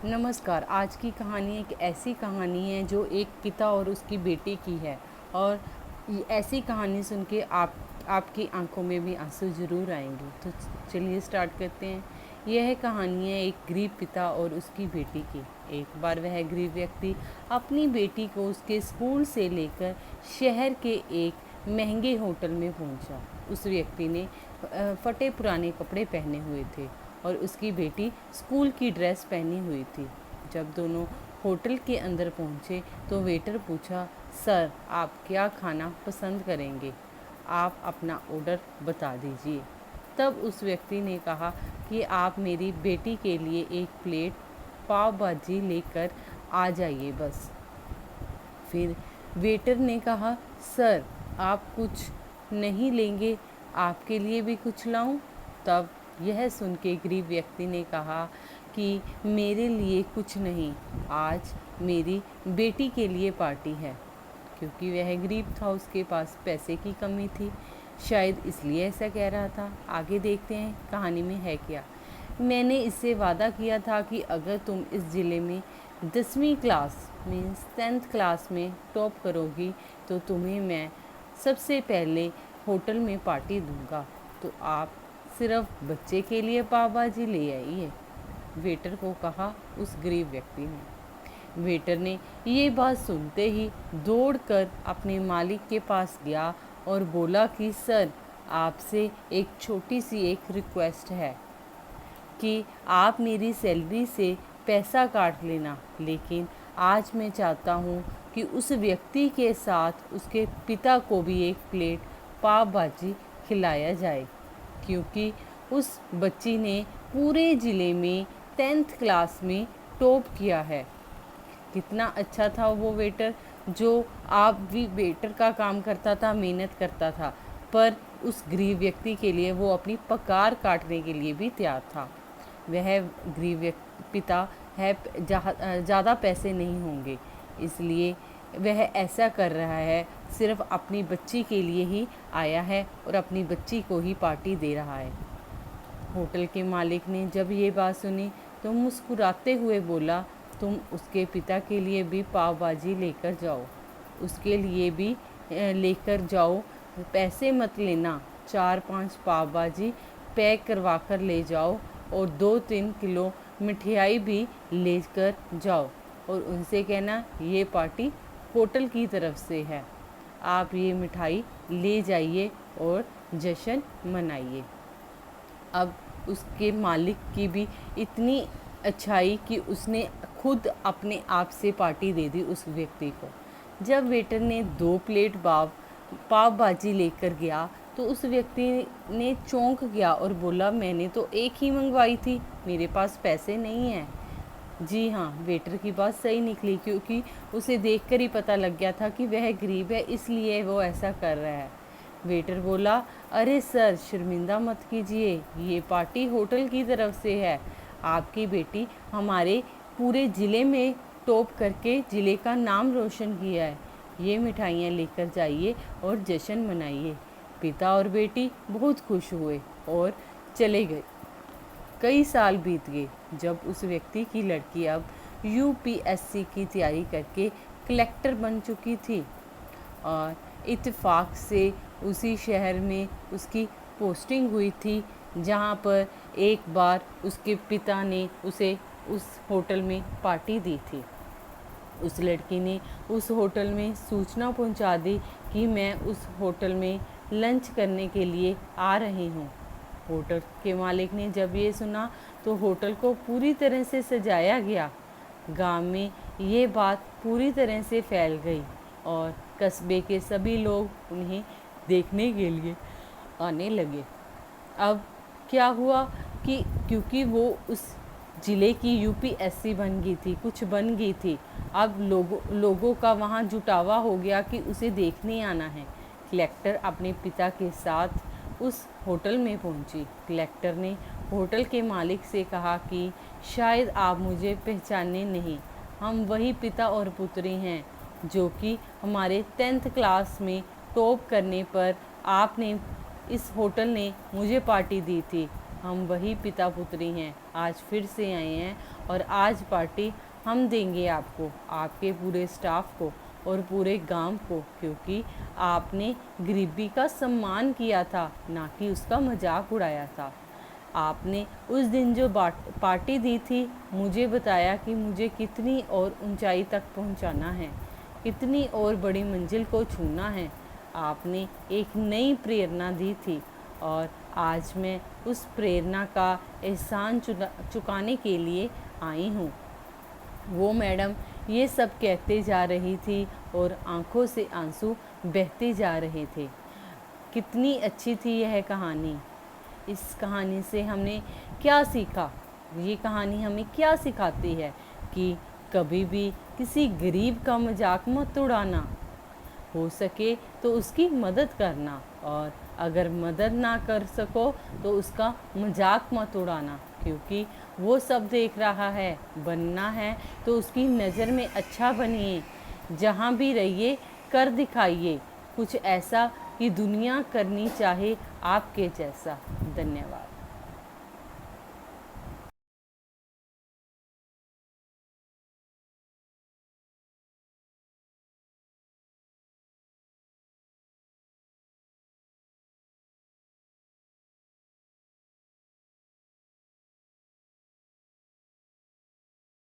नमस्कार। आज की कहानी एक ऐसी कहानी है जो एक पिता और उसकी बेटी की है। और ऐसी कहानी सुन के आपकी आंखों में भी आंसू ज़रूर आएंगे। तो चलिए स्टार्ट करते हैं। यह कहानी है एक गरीब पिता और उसकी बेटी की। एक बार वह गरीब व्यक्ति अपनी बेटी को उसके स्कूल से लेकर शहर के एक महंगे होटल में पहुंचा। उस व्यक्ति ने फटे पुराने कपड़े पहने हुए थे और उसकी बेटी स्कूल की ड्रेस पहनी हुई थी। जब दोनों होटल के अंदर पहुंचे तो वेटर पूछा, सर आप क्या खाना पसंद करेंगे? आप अपना ऑर्डर बता दीजिए। तब उस व्यक्ति ने कहा कि आप मेरी बेटी के लिए एक प्लेट पाव भाजी लेकर आ जाइए बस। फिर वेटर ने कहा, सर आप कुछ नहीं लेंगे, आपके लिए भी कुछ लाऊं? तब यह सुन के गरीब व्यक्ति ने कहा कि मेरे लिए कुछ नहीं, आज मेरी बेटी के लिए पार्टी है। क्योंकि वह गरीब था, उसके पास पैसे की कमी थी, शायद इसलिए ऐसा कह रहा था। आगे देखते हैं कहानी में है क्या। मैंने इससे वादा किया था कि अगर तुम इस ज़िले में 10वीं क्लास मीन्स 10th क्लास में टॉप करोगी तो तुम्हें मैं सबसे पहले होटल में पार्टी दूंगा। तो आप सिर्फ बच्चे के लिए पाव भाजी ले आइए, वेटर को कहा उस गरीब व्यक्ति ने। वेटर ने ये बात सुनते ही दौड़कर अपने मालिक के पास गया और बोला कि सर आपसे एक छोटी सी एक रिक्वेस्ट है कि आप मेरी सैलरी से पैसा काट लेना, लेकिन आज मैं चाहता हूँ कि उस व्यक्ति के साथ उसके पिता को भी एक प्लेट पाव भाजी खिलाया जाए, क्योंकि उस बच्ची ने पूरे ज़िले में 10th क्लास में टॉप किया है। कितना अच्छा था वो वेटर, जो आप भी वेटर का काम करता था, मेहनत करता था, पर उस गरीब व्यक्ति के लिए वो अपनी पगार काटने के लिए भी तैयार था। वह गरीब पिता है, ज़्यादा पैसे नहीं होंगे, इसलिए वह ऐसा कर रहा है, सिर्फ अपनी बच्ची के लिए ही आया है और अपनी बच्ची को ही पार्टी दे रहा है। होटल के मालिक ने जब ये बात सुनी तो मुस्कुराते हुए बोला, तुम उसके पिता के लिए भी पाव भाजी लेकर जाओ, उसके लिए भी लेकर जाओ, पैसे मत लेना, 4-5 पाव भाजी पैक करवा कर ले जाओ और 2-3 किलो मिठाई भी लेकर जाओ और उनसे कहना ये पार्टी होटल की तरफ से है, आप ये मिठाई ले जाइए और जश्न मनाइए। अब उसके मालिक की भी इतनी अच्छाई कि उसने खुद अपने आप से पार्टी दे दी उस व्यक्ति को। जब वेटर ने 2 प्लेट पाव भाजी लेकर गया तो उस व्यक्ति ने चौंक गया और बोला, मैंने तो एक ही मंगवाई थी, मेरे पास पैसे नहीं हैं। जी हाँ, वेटर की बात सही निकली, क्योंकि उसे देखकर ही पता लग गया था कि वह गरीब है, इसलिए वो ऐसा कर रहा है। वेटर बोला, अरे सर शर्मिंदा मत कीजिए, ये पार्टी होटल की तरफ से है, आपकी बेटी हमारे पूरे ज़िले में टॉप करके ज़िले का नाम रोशन किया है, ये मिठाइयाँ लेकर जाइए और जश्न मनाइए। पिता और बेटी बहुत खुश हुए और चले गए। कई साल बीत गए जब उस व्यक्ति की लड़की अब यूपीएससी की तैयारी करके कलेक्टर बन चुकी थी और इत्तेफाक से उसी शहर में उसकी पोस्टिंग हुई थी, जहाँ पर एक बार उसके पिता ने उसे उस होटल में पार्टी दी थी। उस लड़की ने उस होटल में सूचना पहुंचा दी कि मैं उस होटल में लंच करने के लिए आ रही हूँ। होटल के मालिक ने जब ये सुना तो होटल को पूरी तरह से सजाया गया। गांव में ये बात पूरी तरह से फैल गई और कस्बे के सभी लोग उन्हें देखने के लिए आने लगे। अब क्या हुआ कि क्योंकि वो उस ज़िले की यूपीएससी बन गई थी, कुछ बन गई थी, अब लोगों का वहाँ जुटावा हो गया कि उसे देखने आना है। कलेक्टर अपने पिता के साथ उस होटल में पहुंची। कलेक्टर ने होटल के मालिक से कहा कि शायद आप मुझे पहचाने नहीं, हम वही पिता और पुत्री हैं जो कि हमारे 10th क्लास में टॉप करने पर आपने इस होटल ने मुझे पार्टी दी थी, हम वही पिता पुत्री हैं, आज फिर से आए हैं और आज पार्टी हम देंगे आपको, आपके पूरे स्टाफ को और पूरे गांव को, क्योंकि आपने गरीबी का सम्मान किया था, ना कि उसका मजाक उड़ाया था। आपने उस दिन जो पार्टी दी थी, मुझे बताया कि मुझे कितनी और ऊंचाई तक पहुंचाना है, कितनी और बड़ी मंजिल को छूना है। आपने एक नई प्रेरणा दी थी और आज मैं उस प्रेरणा का एहसान चुकाने के लिए आई हूँ। वो मैडम ये सब कहते जा रही थी और आंखों से आंसू बहते जा रहे थे। कितनी अच्छी थी यह कहानी। इस कहानी से हमने क्या सीखा? ये कहानी हमें क्या सिखाती है कि कभी भी किसी गरीब का मजाक मत उड़ाना, हो सके तो उसकी मदद करना, और अगर मदद ना कर सको तो उसका मजाक मत उड़ाना, क्योंकि वो सब देख रहा है। बनना है तो उसकी नज़र में अच्छा बनिए, जहाँ भी रहिए कर दिखाइए कुछ ऐसा कि दुनिया करनी चाहे आपके जैसा। धन्यवाद।